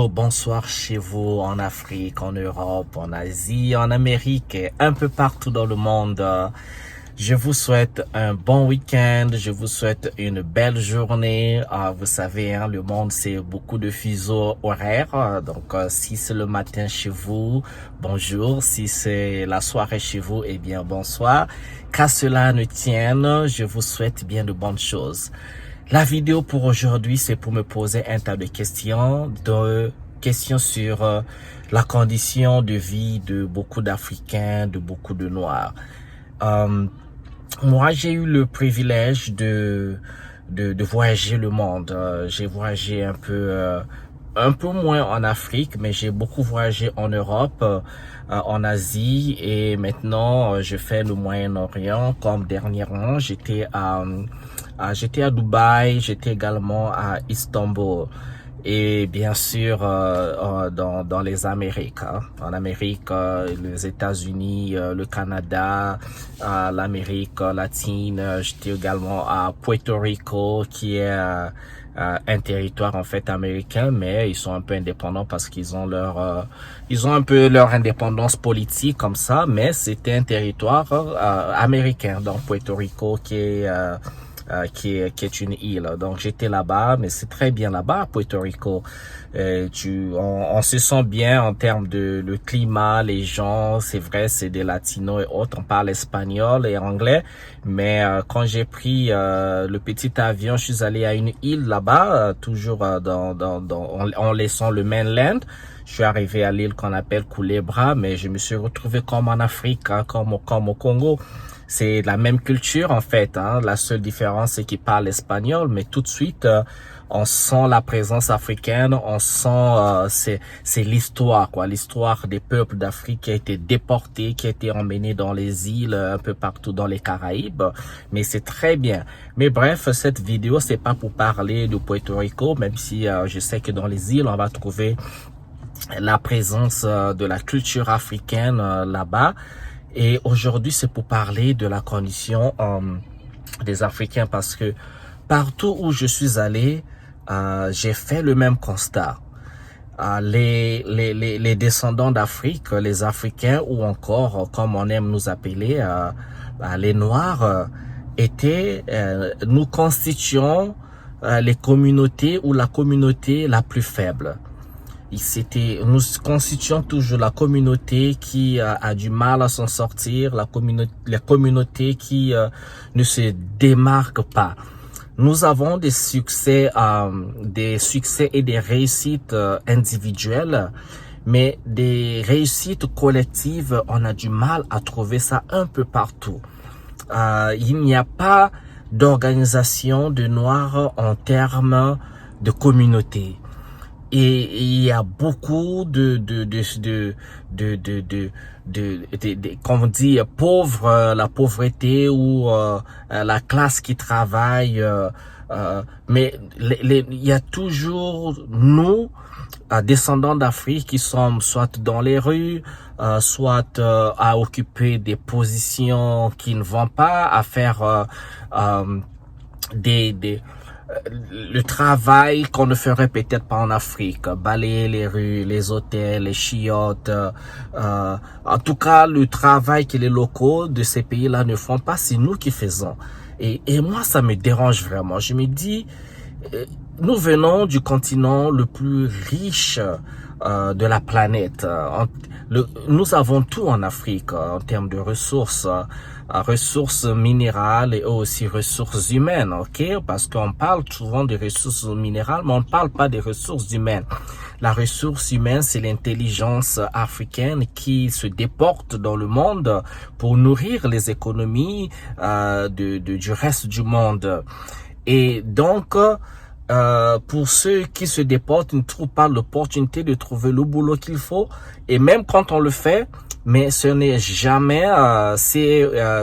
Bonjour, bonsoir chez vous en Afrique, en Europe, en Asie, en Amérique et un peu partout dans le monde. Je vous souhaite un bon week-end, je vous souhaite une belle journée. Vous savez, le monde c'est beaucoup de fuseaux horaires. Donc si c'est le matin chez vous, bonjour. Si c'est la soirée chez vous, eh bien bonsoir. Qu'à cela ne tienne, je vous souhaite bien de bonnes choses. La vidéo pour aujourd'hui, c'est pour me poser un tas de questions sur la condition de vie de beaucoup d'Africains, de beaucoup de Noirs. Moi, j'ai eu le privilège de voyager le monde. J'ai voyagé un peu moins en Afrique, mais j'ai beaucoup voyagé en Europe, en Asie et maintenant je fais le Moyen-Orient. Comme dernièrement, j'étais à Dubaï, j'étais également à Istanbul et bien sûr dans les Amériques, en Amérique, les États-Unis, le Canada, l'Amérique latine. J'étais également à Puerto Rico, qui est un territoire en fait américain, mais ils sont un peu indépendants parce qu'ils ont ils ont un peu leur indépendance politique comme ça, mais c'était un territoire américain, donc Puerto Rico qui est une île. Donc j'étais là-bas, mais c'est très bien là-bas à Puerto Rico. On se sent bien en termes de le climat, les gens, c'est vrai, c'est des latinos et autres, on parle espagnol et anglais, mais quand j'ai pris le petit avion, je suis allé à une île là-bas, toujours en laissant le mainland. Je suis arrivé à l'île qu'on appelle Culebra, mais je me suis retrouvé comme en Afrique, comme au Congo. C'est la même culture en fait, La seule différence c'est qu'ils parlent espagnol, mais tout de suite on sent la présence africaine, on sent c'est l'histoire l'histoire des peuples d'Afrique qui a été déportés, qui a été emmenés dans les îles un peu partout dans les Caraïbes, mais c'est très bien. Mais bref, cette vidéo c'est pas pour parler de Puerto Rico, même si je sais que dans les îles on va trouver la présence de la culture africaine là-bas. Et aujourd'hui, c'est pour parler de la condition des Africains parce que partout où je suis allé, j'ai fait le même constat. Les descendants d'Afrique, les Africains ou encore, comme on aime nous appeler, les Noirs, nous constituons les communautés ou la communauté la plus faible. Nous constituons toujours la communauté qui a du mal à s'en sortir, la communauté qui ne se démarque pas. Nous avons des succès et des réussites individuelles, mais des réussites collectives, on a du mal à trouver ça un peu partout. Il n'y a pas d'organisation de Noirs en termes de communauté. Et il y a beaucoup comme on dit, pauvres, la pauvreté ou la classe qui travaille. Mais il y a toujours nous, descendants d'Afrique, qui sommes soit dans les rues, soit à occuper des positions qui ne vont pas, à faire le travail qu'on ne ferait peut-être pas en Afrique, balayer les rues, les hôtels, les chiottes, en tout cas le travail que les locaux de ces pays-là ne font pas, c'est nous qui faisons. Et moi ça me dérange vraiment. Je me dis, nous venons du continent le plus riche de la planète. Nous avons tout en Afrique en termes de ressources, ressources minérales et aussi ressources humaines, Parce qu'on parle souvent des ressources minérales, mais on ne parle pas des ressources humaines. La ressource humaine, c'est l'intelligence africaine qui se déporte dans le monde pour nourrir les économies du reste du monde. Et donc, pour ceux qui se déportent, ils ne trouvent pas l'opportunité de trouver le boulot qu'il faut. Et même quand on le fait, mais ce n'est jamais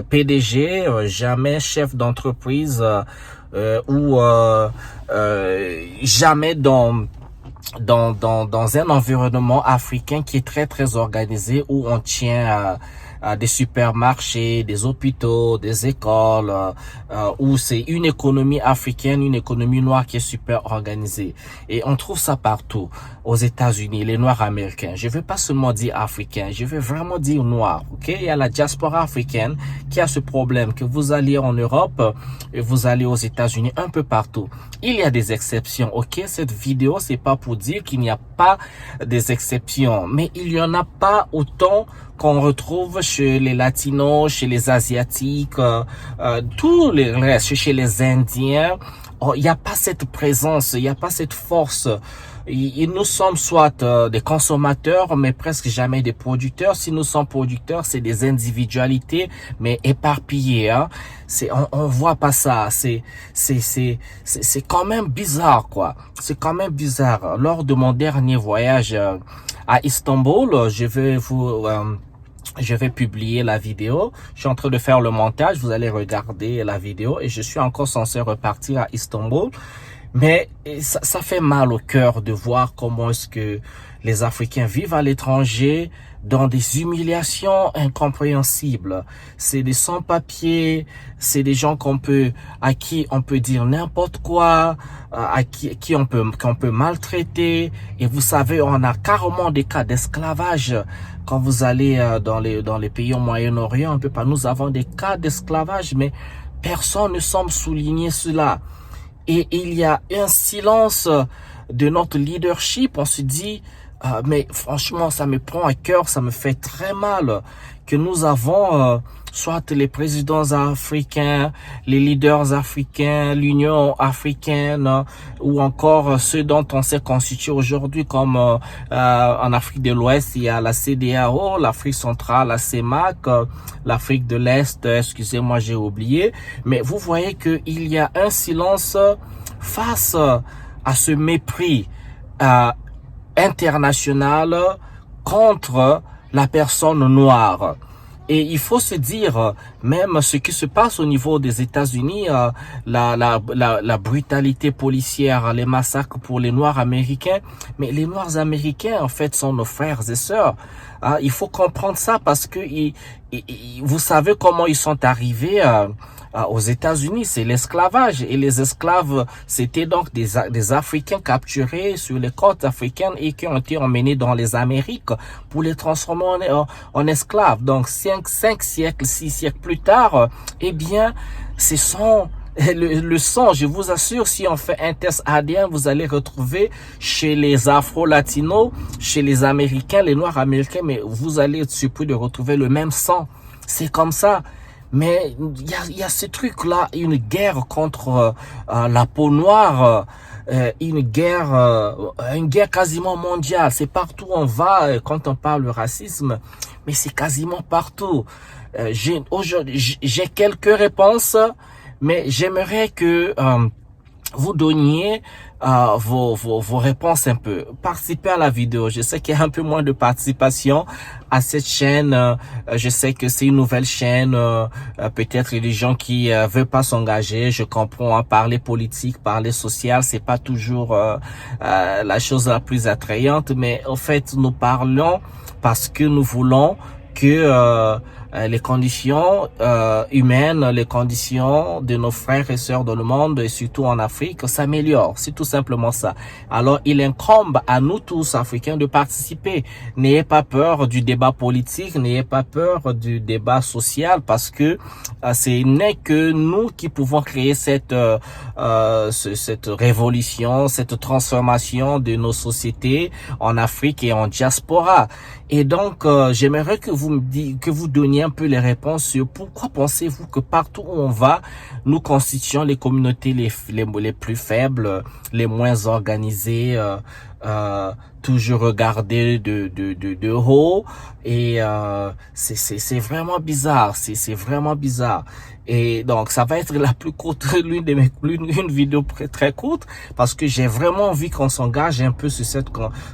PDG, jamais chef d'entreprise ou jamais dans un environnement africain qui est très très organisé où on tient des supermarchés, des hôpitaux, des écoles, où c'est une économie africaine, une économie noire qui est super organisée. Et on trouve ça partout. Aux États-Unis, les Noirs américains. Je veux pas seulement dire africains, je veux vraiment dire noirs. Ok, il y a la diaspora africaine qui a ce problème que vous allez en Europe et vous allez aux États-Unis, un peu partout. Il y a des exceptions. Ok, cette vidéo c'est pas pour dire qu'il n'y a pas des exceptions, mais il y en a pas autant qu'on retrouve chez les Latinos, chez les Asiatiques, tous les restes, chez les Indiens. Oh, il n'y a pas cette présence, il n'y a pas cette force. Et nous sommes soit des consommateurs, mais presque jamais des producteurs. Si nous sommes producteurs, c'est des individualités, mais éparpillées. Hein. On voit pas ça. C'est quand même bizarre, quoi. C'est quand même bizarre. Lors de mon dernier voyage à Istanbul, je vais publier la vidéo. Je suis en train de faire le montage. Vous allez regarder la vidéo et je suis encore censé repartir à Istanbul. Mais ça fait mal au cœur de voir comment est-ce que les Africains vivent à l'étranger dans des humiliations incompréhensibles. C'est des sans-papiers, c'est des gens à qui on peut dire n'importe quoi, à qui on peut maltraiter. Et vous savez, on a carrément des cas d'esclavage. Quand vous allez dans les pays au Moyen-Orient, nous avons des cas d'esclavage, mais personne ne semble souligner cela. Et il y a un silence de notre leadership. On se dit, mais franchement, ça me prend à cœur, ça me fait très mal que nous avons soit les présidents africains, les leaders africains, l'Union africaine, ou encore ceux dont on s'est constitué aujourd'hui, comme en Afrique de l'Ouest, il y a la CEDEAO, l'Afrique centrale, la CEMAC, l'Afrique de l'Est, excusez-moi, j'ai oublié. Mais vous voyez qu'il y a un silence face à ce mépris international contre la personne noire. Et il faut se dire, même ce qui se passe au niveau des États-Unis, la brutalité policière, les massacres pour les Noirs américains, mais les Noirs américains, en fait, sont nos frères et sœurs. Il faut comprendre ça parce que vous savez comment ils sont arrivés aux États-Unis, c'est l'esclavage. Et les esclaves, c'était donc des Africains capturés sur les côtes africaines et qui ont été emmenés dans les Amériques pour les transformer en esclaves. Donc, 5 siècles, 6 siècles plus tard, eh bien, ce sont le sang, je vous assure, si on fait un test ADN, vous allez retrouver chez les Afro-Latinos, chez les Américains, les Noirs américains, mais vous allez être surpris de retrouver le même sang. C'est comme ça. Mais il y a ce truc-là, une guerre contre la peau noire, une guerre quasiment mondiale. C'est partout où on va quand on parle de racisme, mais c'est quasiment partout. J'ai quelques réponses, mais j'aimerais que vous donniez vos réponses un peu. Participez à la vidéo. Je sais qu'il y a un peu moins de participation à cette chaîne. Je sais que c'est une nouvelle chaîne. Peut-être il y a des gens qui veulent pas s'engager. Je comprends. Hein, parler politique, parler social, c'est pas toujours la chose la plus attrayante. Mais en fait, nous parlons parce que nous voulons que les conditions humaines, les conditions de nos frères et sœurs dans le monde et surtout en Afrique s'améliorent. C'est tout simplement ça. Alors, il incombe à nous tous, Africains, de participer. N'ayez pas peur du débat politique, n'ayez pas peur du débat social parce que ce n'est que nous qui pouvons créer cette révolution, cette transformation de nos sociétés en Afrique et en diaspora. Et donc, j'aimerais que vous donniez un peu les réponses sur pourquoi pensez-vous que partout où on va, nous constituons les communautés les plus faibles, les moins organisées, toujours regardées de haut. Et c'est vraiment bizarre, c'est vraiment bizarre. Et donc, ça va être la plus courte, une vidéo très courte, parce que j'ai vraiment envie qu'on s'engage un peu sur cette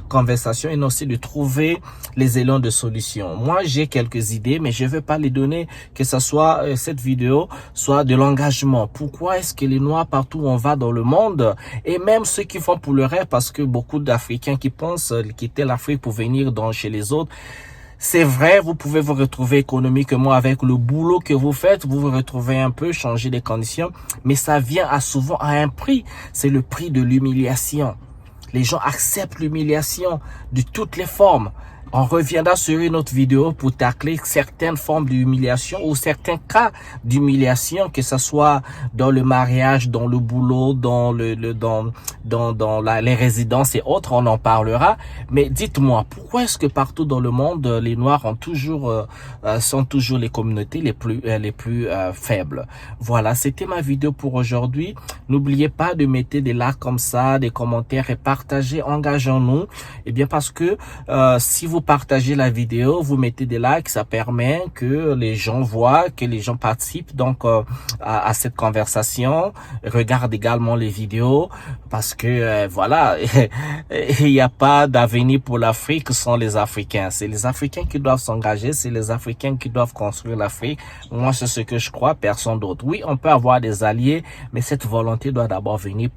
conversation et aussi de trouver les élans de solution. Moi, j'ai quelques idées, mais je ne veux pas les donner, que ce soit cette vidéo, soit de l'engagement. Pourquoi est-ce que les Noirs, partout où on va dans le monde, et même ceux qui font pour le rêve, parce que beaucoup d'Africains qui pensent quitter l'Afrique pour venir chez les autres, C'est vrai, vous pouvez vous retrouver économiquement avec le boulot que vous faites, vous vous retrouvez un peu, changer les conditions, mais ça vient souvent à un prix. C'est le prix de l'humiliation. Les gens acceptent l'humiliation de toutes les formes. On reviendra sur une autre vidéo pour tacler certaines formes d'humiliation ou certains cas d'humiliation, que ce soit dans le mariage, dans le boulot, dans les résidences et autres. On en parlera. Mais dites-moi, pourquoi est-ce que partout dans le monde, les Noirs sont toujours les communautés les plus faibles? Voilà, c'était ma vidéo pour aujourd'hui. N'oubliez pas de mettre des likes comme ça, des commentaires et partager. Engageons-nous. Eh bien, parce que si vous partagez la vidéo, vous mettez des likes, ça permet que les gens voient, que les gens participent donc à cette conversation. Regarde également les vidéos parce que voilà, il n'y a pas d'avenir pour l'Afrique sans les Africains. C'est les Africains qui doivent s'engager, c'est les Africains qui doivent construire l'Afrique. Moi, c'est ce que je crois, personne d'autre. Oui, on peut avoir des alliés, mais cette volonté doit d'abord venir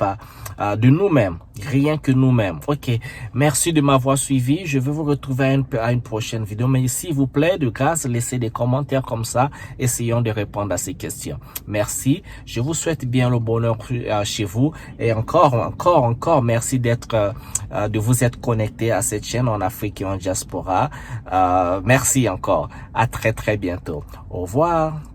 de nous-mêmes, rien que nous-mêmes. Ok, merci de m'avoir suivi. Je vais vous retrouver à une prochaine vidéo, mais s'il vous plaît, de grâce, laissez des commentaires comme ça. Essayons de répondre à ces questions. Merci. Je vous souhaite bien le bonheur chez vous et encore merci de vous être connecté à cette chaîne en Afrique et en diaspora. Merci encore. À très bientôt. Au revoir.